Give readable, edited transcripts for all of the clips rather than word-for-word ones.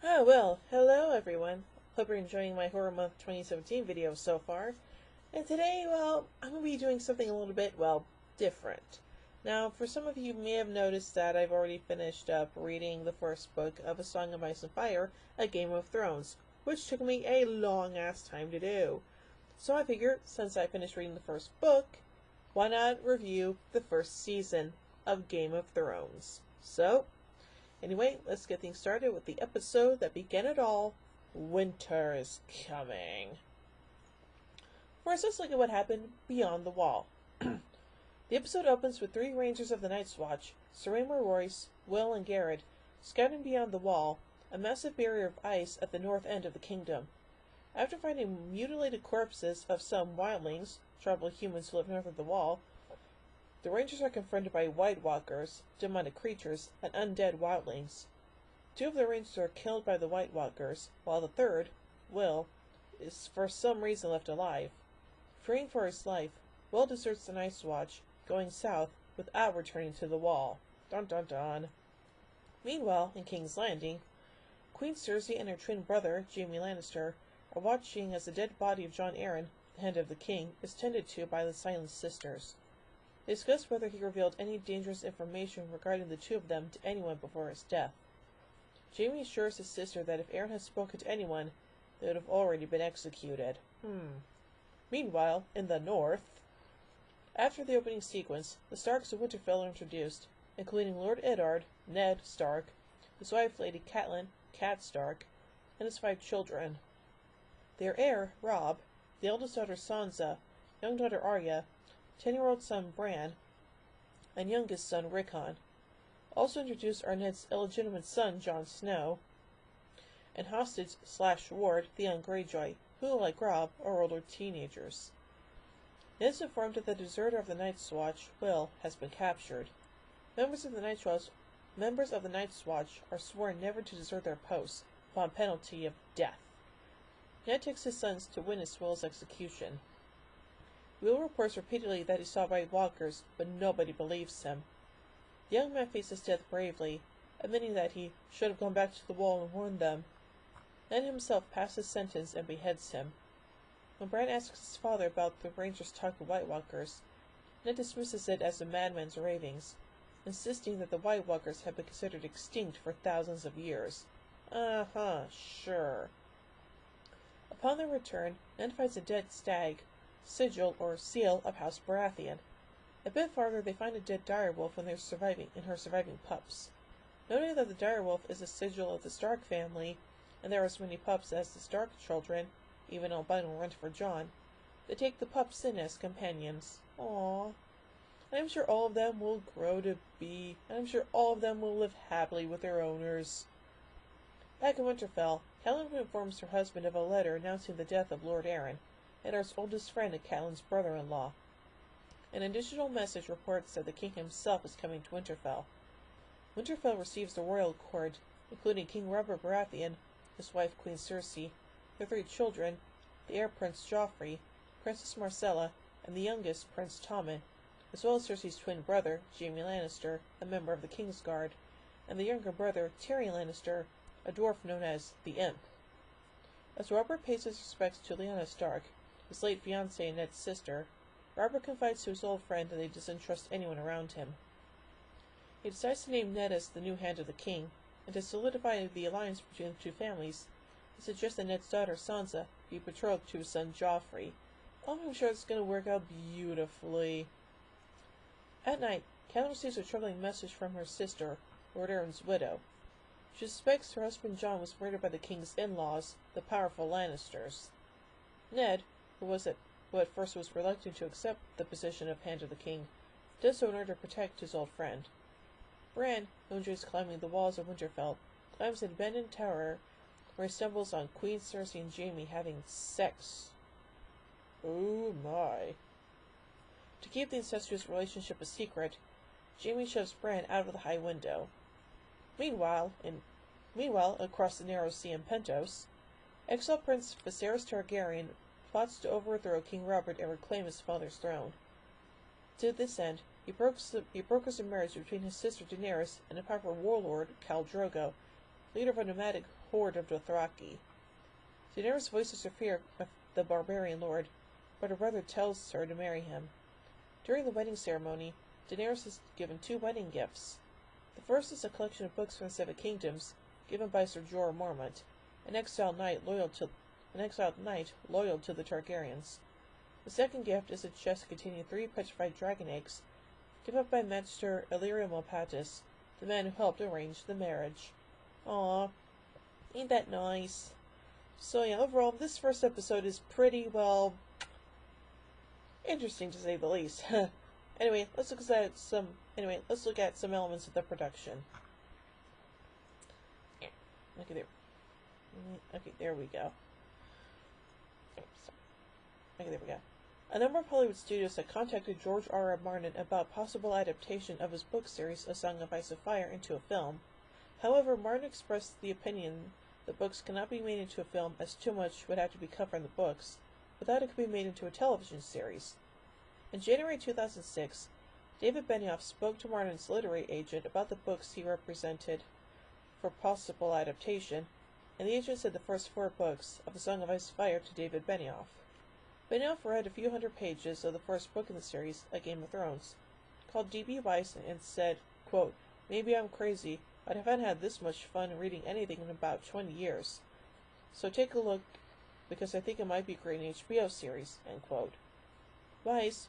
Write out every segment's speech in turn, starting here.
Oh, well, hello everyone. Hope you're enjoying my Horror Month 2017 video so far. And today, well, I'm going to be doing something a little bit, well, different. Now, for some of you may have noticed that I've already finished up reading the first book of A Song of Ice and Fire, A Game of Thrones, which took me a long-ass time to do. So I figured, since I finished reading the first book, why not review the first season of Game of Thrones? So, anyway, let's get things started with the episode that began it all. Winter is coming. First, let's look at what happened beyond the wall. The episode opens with three Rangers of the Night's Watch, Sir Raymond Royce, Will, and Garrett, scouting beyond the wall, a massive barrier of ice at the north end of the kingdom. After finding mutilated corpses of some wildlings, tribal humans who live north of the wall, the Rangers are confronted by White Walkers, demonic creatures, and undead wildlings. Two of the Rangers are killed by the White Walkers, while the third, Will, is for some reason left alive. Fearing for his life, Will deserts the Night's Watch, going south without returning to the wall. Dun dun dun. Meanwhile, in King's Landing, Queen Cersei and her twin brother, Jaime Lannister, are watching as the dead body of Jon Arryn, the hand of the king, is tended to by the Silent Sisters. They discuss whether he revealed any dangerous information regarding the two of them to anyone before his death. Jaime assures his sister that if Arryn had spoken to anyone, they would have already been executed. Meanwhile, in the north, after the opening sequence, the Starks of Winterfell are introduced, including Lord Eddard, Ned Stark, his wife Lady Catelyn, Cat Stark, and his 5 children. Their heir, Robb, the eldest daughter Sansa, young daughter Arya, 10-year-old son Bran, and youngest son Rickon. Also introduced are Ned's illegitimate son Jon Snow, and hostage/ward Theon Greyjoy, who, like Robb, are older teenagers. Ned is informed that the deserter of the Night's Watch, Will, has been captured. Members of the Night's Watch are sworn never to desert their posts, upon penalty of death. Ned takes his sons to witness Will's execution. Will reports repeatedly that he saw White Walkers, but nobody believes him. The young man faces death bravely, admitting that he should have gone back to the wall and warned them. Ned himself passes sentence and beheads him. When Bran asks his father about the Rangers' talk to White Walkers, Ned dismisses it as a madman's ravings, insisting that the White Walkers have been considered extinct for thousands of years. Sure. Upon their return, Ned finds a dead stag, sigil or seal of House Baratheon. A bit farther, they find a dead direwolf in her surviving pups. Noting that the direwolf is a sigil of the Stark family, and there are as many pups as the Stark children, even albino rent for Jon, they take the pups in as companions. Aww. And I'm sure all of them will grow to be, and I'm sure all of them will live happily with their owners. Back in Winterfell, Catelyn informs her husband of a letter announcing the death of Lord Arryn, Eddar's oldest friend and Catelyn's brother-in-law. An additional message reports that the king himself is coming to Winterfell. Winterfell receives the royal court, including King Robert Baratheon, his wife Queen Cersei, their 3 children, the heir Prince Joffrey, Princess Marcella, and the youngest Prince Tommen, as well as Cersei's twin brother, Jaime Lannister, a member of the Kingsguard, and the younger brother, Tyrion Lannister, a dwarf known as the Imp. As Robert pays his respects to Lyanna Stark, his late fiancée and Ned's sister, Robert confides to his old friend that he doesn't trust anyone around him. He decides to name Ned as the new Hand of the King, and to solidify the alliance between the two families, he suggests that Ned's daughter Sansa be betrothed to his son Joffrey. Oh, I'm sure it's going to work out beautifully. At night, Catelyn receives a troubling message from her sister, Lord Arryn's widow. She suspects her husband Jon was murdered by the king's in-laws, the powerful Lannisters. Ned, who at first was reluctant to accept the position of Hand of the King, does so in order to protect his old friend. Bran, who enjoys climbing the walls of Winterfell, climbs an abandoned tower where he stumbles on Queen Cersei and Jaime having sex. Oh my. To keep the incestuous relationship a secret, Jaime shoves Bran out of the high window. Meanwhile, across the narrow sea in Pentos, exiled Prince Viserys Targaryen plots to overthrow King Robert and reclaim his father's throne. To this end, he brokers a marriage between his sister Daenerys and a powerful warlord, Khal Drogo, leader of a nomadic horde of Dothraki. Daenerys voices her fear of the barbarian lord, but her brother tells her to marry him. During the wedding ceremony, Daenerys is given 2 wedding gifts. The first is a collection of books from the Seven Kingdoms, given by Ser Jorah Mormont, an exiled knight loyal to the Targaryens. The second gift is a chest containing 3 petrified dragon eggs, given by Master Illyrio Mopatis, the man who helped arrange the marriage. Aww, ain't that nice? So yeah, overall, this first episode is pretty, well, interesting to say the least. Anyway, let's look at some elements of the production. Okay, there we go. Okay, there we go. A number of Hollywood studios had contacted George R.R. Martin about possible adaptation of his book series, A Song of Ice and Fire, into a film. However, Martin expressed the opinion the books cannot be made into a film, as too much would have to be covered in the books, but that it could be made into a television series. In January 2006, David Benioff spoke to Martin's literary agent about the books he represented for possible adaptation, and the agent said the first 4 books of A Song of Ice and Fire to David Benioff. Benioff read a few hundred pages of the first book in the series, A Game of Thrones, called D.B. Weiss, and said, quote, "Maybe I'm crazy, but I haven't had this much fun reading anything in about 20 years. So take a look, because I think it might be a great HBO series," end quote. Weiss,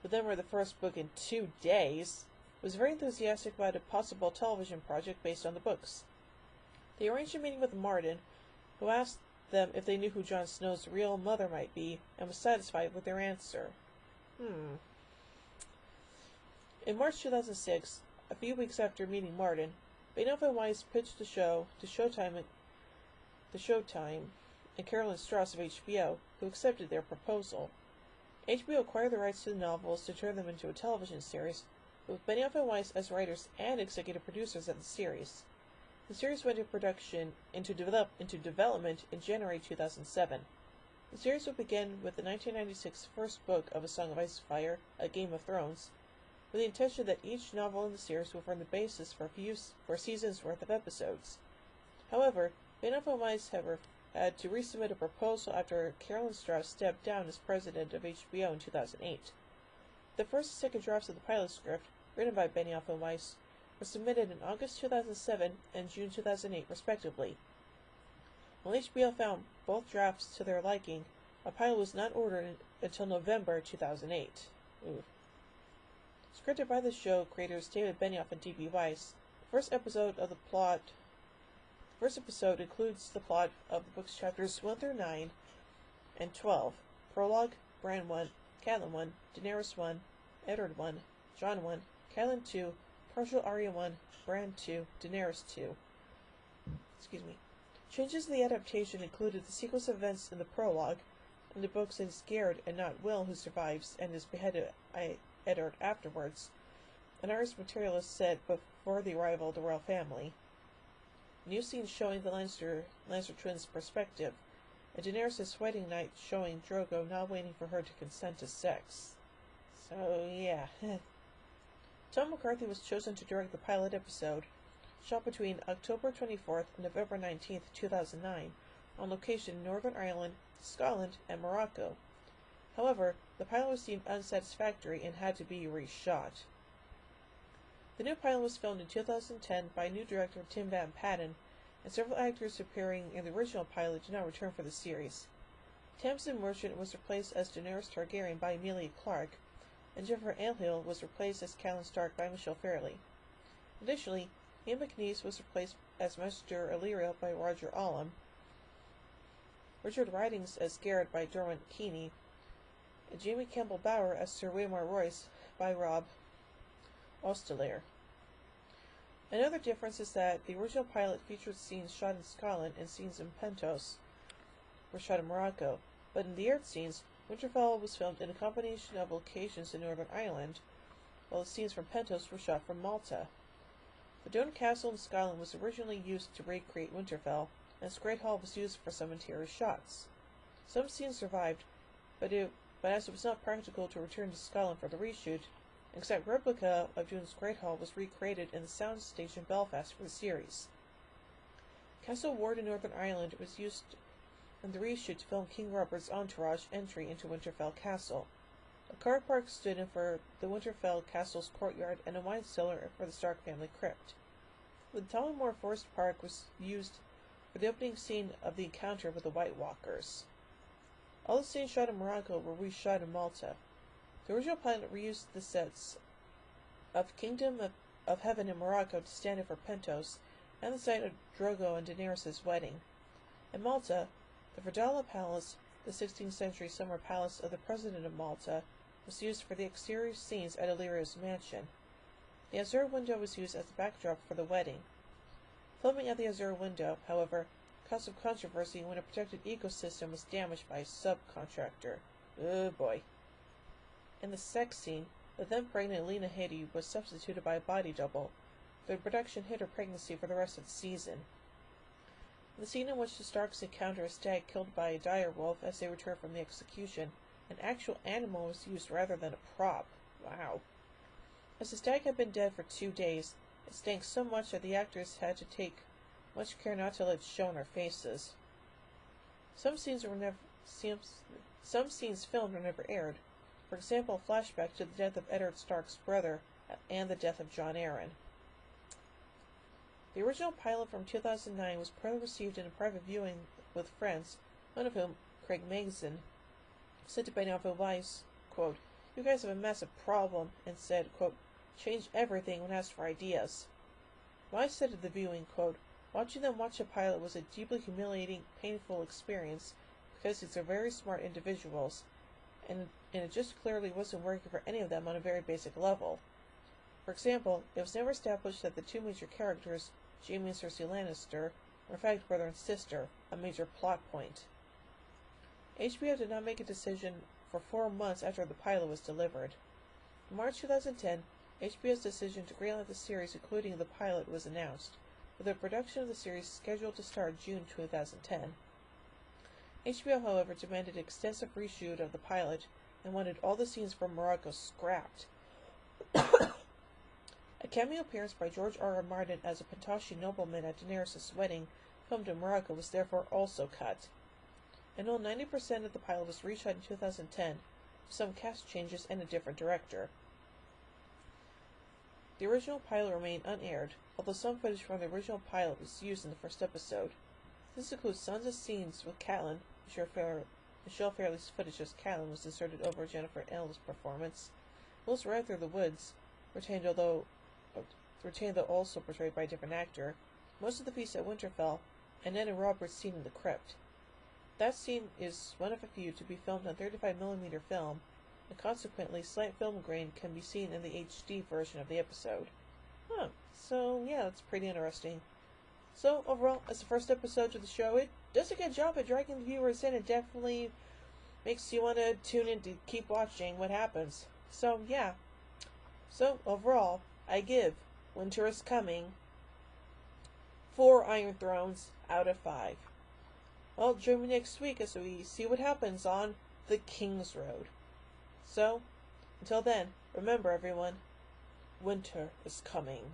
who then read the first book in 2 days, was very enthusiastic about a possible television project based on the books. They arranged a meeting with Martin, who asked them if they knew who Jon Snow's real mother might be, and was satisfied with their answer. In March 2006, a few weeks after meeting Martin, Benioff and Weiss pitched the show to Showtime and Carolyn Strauss of HBO, who accepted their proposal. HBO acquired the rights to the novels to turn them into a television series, with Benioff and Weiss as writers and executive producers of the series. The series went into development in January 2007. The series would begin with the 1996 first book of A Song of Ice and Fire, A Game of Thrones, with the intention that each novel in the series will form the basis for a season's worth of episodes. However, Benioff and Weiss had to resubmit a proposal after Carolyn Strauss stepped down as president of HBO in 2008. The first and second drafts of the pilot script, written by Benioff and Weiss, were submitted in August 2007 and June 2008, respectively. While HBO found both drafts to their liking, a pilot was not ordered until November 2008. Scripted by the show creators David Benioff and D.B. Weiss, the first episode includes the plot of the book's chapters 1 through 9 and 12, Prologue, Bran 1, Catelyn 1, Daenerys 1, Eddard 1, Jon 1, Catelyn 2, Partial Arya 1, Bran 2, Daenerys 2. Changes in the adaptation included the sequence of events in the prologue. In the books, it is Garrett and not Will who survives and is beheaded by Eddard afterwards. An artist materialist said before the arrival of the royal family. New scenes showing the Lannister twins' perspective, and Daenerys' wedding night showing Drogo not waiting for her to consent to sex. So, yeah. Tom McCarthy was chosen to direct the pilot episode, shot between October 24th and November 19th, 2009, on location in Northern Ireland, Scotland, and Morocco. However, the pilot was deemed unsatisfactory and had to be reshot. The new pilot was filmed in 2010 by new director Tim Van Patten, and several actors appearing in the original pilot did not return for the series. Tamsin Merchant was replaced as Daenerys Targaryen by Emilia Clarke, and Jennifer Anehill was replaced as Catelyn Stark by Michelle Fairley. Additionally, Ian McNeice was replaced as Master Illyrio by Roger Allam, Richard Ridings as Garrett by Derwent Keeney, and Jamie Campbell Bower as Sir Waymar Royce by Rob Ostelair. Another difference is that the original pilot featured scenes shot in Scotland and scenes in Pentos were shot in Morocco, but in the aired scenes, Winterfell was filmed in a combination of locations in Northern Ireland, while the scenes from Pentos were shot from Malta. The Doune Castle in Scotland was originally used to recreate Winterfell, and its Great Hall was used for some interior shots. Some scenes survived, but as it was not practical to return to Scotland for the reshoot, an exact replica of Doune's Great Hall was recreated in the soundstage in Belfast for the series. Castle Ward in Northern Ireland was used in the reshoot to film King Robert's entourage entry into Winterfell Castle. A car park stood in for the Winterfell Castle's courtyard, and a wine cellar for the Stark family crypt. The Tollymore Forest Park was used for the opening scene of the encounter with the White Walkers. All the scenes shot in Morocco were reshot in Malta. The original pilot reused the sets of Kingdom of Heaven in Morocco to stand in for Pentos, and the site of Drogo and Daenerys' wedding. In Malta, the Verdala Palace, the 16th century summer palace of the President of Malta, was used for the exterior scenes at Illyrio's mansion. The Azure window was used as the backdrop for the wedding. Filming at the Azure window, however, caused some controversy when a protected ecosystem was damaged by a subcontractor. Oh boy. In the sex scene, the then-pregnant Lena Headey was substituted by a body double. The production hid her pregnancy for the rest of the season. In the scene in which the Starks encounter a stag killed by a dire wolf as they return from the execution, an actual animal was used rather than a prop. Wow. As the stag had been dead for 2 days, it stank so much that the actors had to take much care not to let it show on their faces. Some scenes filmed were never aired. For example, a flashback to the death of Eddard Stark's brother and the death of Jon Arryn. The original pilot from 2009 was poorly received in a private viewing with friends, one of whom, Craig Mazin, said to Benovo Weiss, quote, "You guys have a massive problem," and said, quote, "change everything when asked for ideas." Weiss said at the viewing, quote, "Watching them watch a pilot was a deeply humiliating, painful experience because these are very smart individuals, and it just clearly wasn't working for any of them on a very basic level. For example, it was never established that the two major characters, Jaime and Cersei Lannister, were in fact brother and sister, a major plot point." HBO did not make a decision for 4 months after the pilot was delivered. In March 2010, HBO's decision to greenlight the series, including the pilot, was announced, with the production of the series scheduled to start June 2010. HBO, however, demanded an extensive reshoot of the pilot and wanted all the scenes from Morocco scrapped. A cameo appearance by George R. R. Martin as a Pentoshi nobleman at Daenerys' wedding, filmed in Morocco, was therefore also cut. In all, 90% of the pilot was reshot in 2010, with some cast changes and a different director. The original pilot remained unaired, although some footage from the original pilot was used in the first episode. This includes tons of scenes with Catelyn. Michelle Fairley's footage as Catelyn was inserted over Jennifer Aniston's performance. Will's Ride Through the Woods, retained though also portrayed by a different actor, most of the feast at Winterfell, and Ned and Robert's scene in the crypt. That scene is one of a few to be filmed on 35mm film, and consequently slight film grain can be seen in the HD version of the episode. So yeah, that's pretty interesting. So overall, as the first episode of the show, it does a good job at dragging the viewers in. It definitely makes you want to tune in to keep watching what happens. So yeah. So overall, I give Winter is Coming 4 Iron Thrones out of 5. Well, join me next week as we see what happens on the King's Road. So, until then, remember everyone, winter is coming.